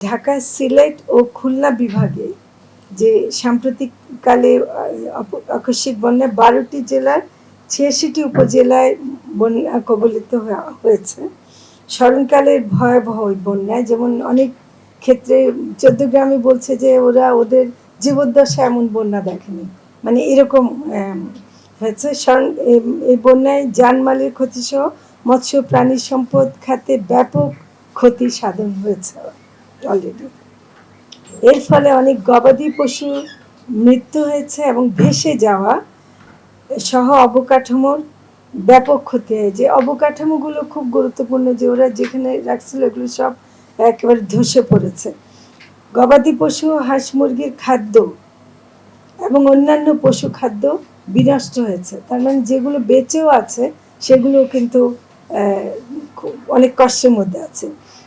ঢাকা, সিলেট ও খুলনা বিভাগে যে সাম্প্রতিককালে আকস্মিক বন্যায় ১২টি জেলার ৮৬টি উপজেলায় বন্যা কবলিত হয়েছে। স্মরণকালের ভয়াবহ বন্যায়, যেমন অনেক ক্ষেত্রে চৌদ্দগ্রামে বলছে যে ওরা ওদের জীবদ্দশা এমন বন্যা দেখেনি, মানে এরকম হয়েছে। এই বন্যায় জানমালের ক্ষতিসহ মৎস্য প্রাণী সম্পদ খাতে ব্যাপক ক্ষতি সাধন হয়েছে অলরেডি। এর ফলে অনেক গবাদি পশু মৃত্যু হয়েছে এবং ভেসে যাওয়া সহ অবকাঠামোর ব্যাপক ক্ষতি হয়। যে অবকাঠামোগুলো খুব গুরুত্বপূর্ণ, যে ওরা যেখানে রাখছিল এগুলো সব একেবারে ধসে পড়েছে। গবাদি পশু, হাঁস মুরগির খাদ্য এবং অন্যান্য পশু খাদ্য বিনষ্ট হয়েছে। তার মানে যেগুলো বেঁচেও আছে সেগুলো কিন্তু অনেক কষ্টের মধ্যে আছে।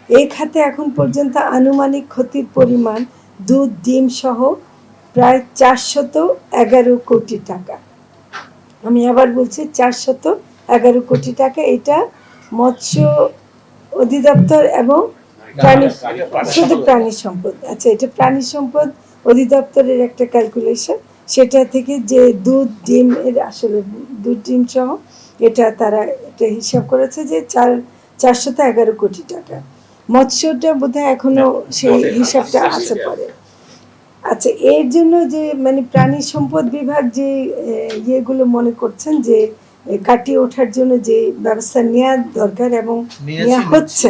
এই খাতে এখন পর্যন্ত আনুমানিক ক্ষতির পরিমাণ দুধ, ডিম সহ প্রায় ৪১১ কোটি টাকা। আমি আবার বলছি ৪১১ কোটি টাকা। এটা মৎস্য অধিদপ্তর এবং শুধু প্রাণী সম্পদ, আচ্ছা এটা প্রাণী সম্পদ অধিদপ্তরের একটা ক্যালকুলেশন, সেটা থেকে যে দুধ, ডিম এর আসলে দুধ, ডিম সহ এটা তারা এটা হিসাব করেছে যে ৪১১ কোটি টাকা। মৎস্যটা বোধহয় এখনো সেই হিসাবটা আছে পরে। আচ্ছা, এর জন্য যে মানে প্রাণী সম্পদ বিভাগ যে ইয়েগুলো মনে করছেন যে কাটিয়ে ওঠার জন্য যে ব্যবস্থা নেওয়া দরকার এবং নেওয়া হচ্ছে,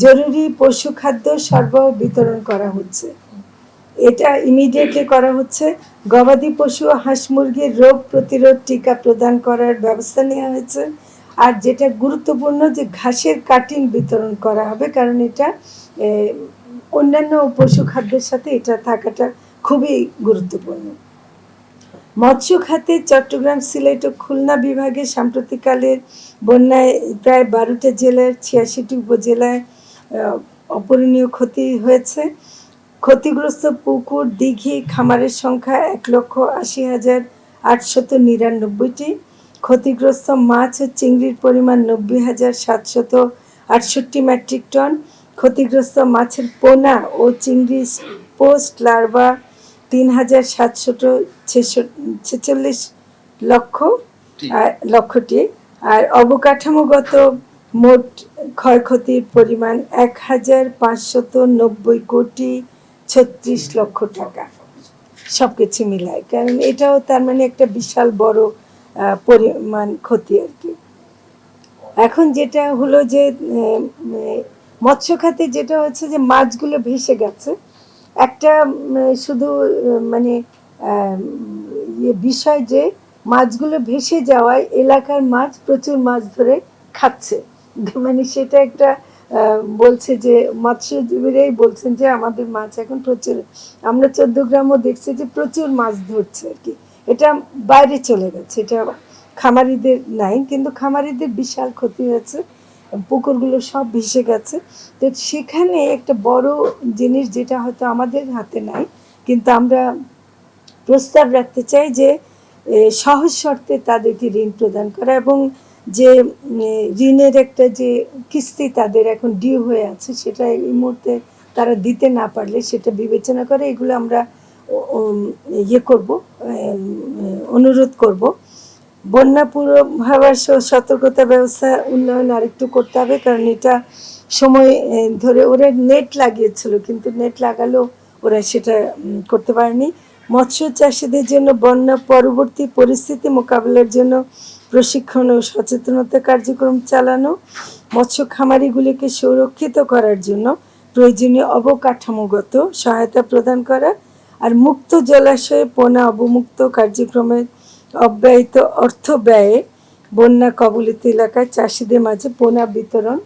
জরুরি পশু খাদ্য সরবরাহ বিতরণ করা হচ্ছে, এটা ইমিডিয়েটলি করা হচ্ছে। গবাদি পশু, হাঁস মুরগির রোগ প্রতিরোধ টিকা প্রদান করার ব্যবস্থা নেওয়া হয়েছে। আর যেটা গুরুত্বপূর্ণ যে ঘাসের কাটিং বিতরণ করা হবে, কারণ এটা অন্যান্য পশু খাদ্যের সাথে এটা থাকাটা খুবই গুরুত্বপূর্ণ। মৎস্য খাতে চট্টগ্রাম, সিলেট ও খুলনা বিভাগে সাম্প্রতিককালের বন্যায় প্রায় ১২টা জেলার ৮৬টি উপজেলায় অপূরণীয় ক্ষতি হয়েছে। ক্ষতিগ্রস্ত পুকুর, দিঘি, খামারের সংখ্যা ১,৮০,৮৯৯টি। ক্ষতিগ্রস্ত মাছ ও চিংড়ির পরিমাণ ৯০,৭৬৮ মেট্রিক টন। ক্ষতিগ্রস্ত মাছের পোনা ও চিংড়ি পোস্ট লার্ভা ৩,৭৪৬ লক্ষটি। আর অবকাঠামোগত মোট ক্ষয়ক্ষতির পরিমাণ ১,৫৯০ কোটি ৩৬ লক্ষ টাকা, সবকিছু মিলায়। কারণ এটাও তার মানে একটা বিশাল বড় পরিমাণ ক্ষতি আর কি। এখন যেটা হলো যে মৎস্য খাতে যেটা হচ্ছে যে মাছগুলো ভেসে গেছে, একটা শুধু মানে বিষয় যে মাছগুলো ভেসে যাওয়ায় এলাকার মাছ প্রচুর মাছ ধরে খাচ্ছে, মানে সেটা একটা বলছে যে মৎস্যজীবীরাই বলছেন যে আমাদের মাছ এখন প্রচুর, আমরা চৌদ্দগ্রামও দেখছি যে প্রচুর মাছ ধরছে আর কি। এটা বাইরে চলে গেছে, এটা খামারিদের নাই, কিন্তু খামারিদের বিশাল ক্ষতি হয়েছে, পুকুরগুলো সব ভেসে গেছে। তো সেখানে একটা বড় জিনিস যেটা হয়তো আমাদের হাতে নাই, কিন্তু আমরা প্রস্তাব রাখতে চাই যে সহজ শর্তে তাদেরকে ঋণ প্রদান করা, এবং যে ঋণের একটা যে কিস্তি তাদের এখন ডিউ হয়ে আছে সেটা এই মুহূর্তে তারা দিতে না পারলে সেটা বিবেচনা করে এগুলো আমরা করব, অনুরোধ করব। বন্যা পূর্বাভাস ও সতর্কতা ব্যবস্থা উন্নয়ন আরেকটু করতে হবে, কারণ এটা সময় ধরে ওরা নেট লাগিয়েছিল, কিন্তু নেট লাগালেও ওরা সেটা করতে পারেনি। মৎস্য চাষিদের জন্য বন্যা পরবর্তী পরিস্থিতি মোকাবিলার জন্য প্রশিক্ষণ ও সচেতনতা কার্যক্রম চালানো, মৎস্য খামারিগুলিকে সুরক্ষিত করার জন্য প্রয়োজনীয় অবকাঠামোগত সহায়তা প্রদান করা, আর মুক্ত জলাশয়ে পোনা অবমুক্ত কার্যক্রমের অব্যয়িত অর্থ ব্যয়ে বন্যা কবলিত এলাকায় চাষিদের মাঝে পোনা বিতরণ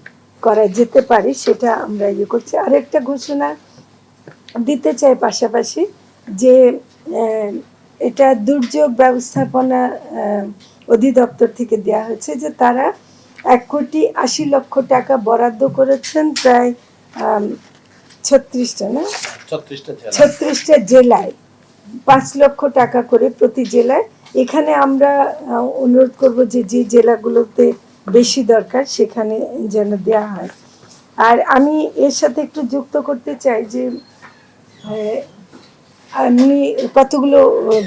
করা যেতে পারে, সেটা আমরা করছি। আরেকটা ঘোষণা দিতে চাই পাশাপাশি যে এটা দুর্যোগ ব্যবস্থাপনা অধিদপ্তর থেকে দেওয়া হয়েছে যে তারা ১,৮০,০০,০০০ টাকা বরাদ্দ করেছেন প্রায় ৩৬টা জেলায় ৫ লক্ষ টাকা করে প্রতি জেলায়। এখানে আমরা অনুরোধ করব যে যে জেলাগুলোতে বেশি দরকার সেখানে যেন দেওয়া হয়। আর আমি এর সাথে একটু যুক্ত করতে চাই যে আহ, এমনি কতগুলো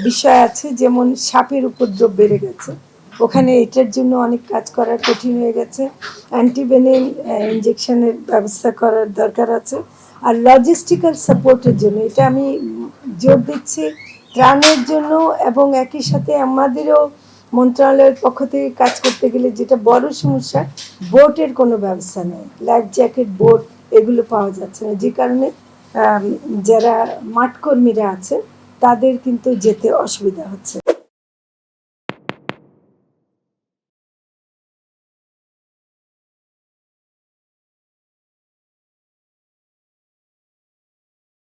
বিষয় আছে, যেমন সাপের উপদ্রব বেড়ে গেছে, ওখানে এটার জন্য অনেক কাজ করা কঠিন হয়ে গেছে। অ্যান্টিভেনিন ইঞ্জেকশনের ব্যবস্থা করার দরকার আছে। আর লজিস্টিক্যাল সাপোর্টের জন্য এটা আমি জোর দিচ্ছি, ত্রাণের জন্য। এবং একই সাথে আমাদেরও মন্ত্রণালয়ের পক্ষ থেকে কাজ করতে গেলে যেটা বড় সমস্যা, বোটের কোনো ব্যবস্থা নেই, লাইফ জ্যাকেট, বোট এগুলো পাওয়া যাচ্ছে না, যে কারণে যারা মাঠকর্মীরা আছে তাদের কিন্তু যেতে অসুবিধা হচ্ছে।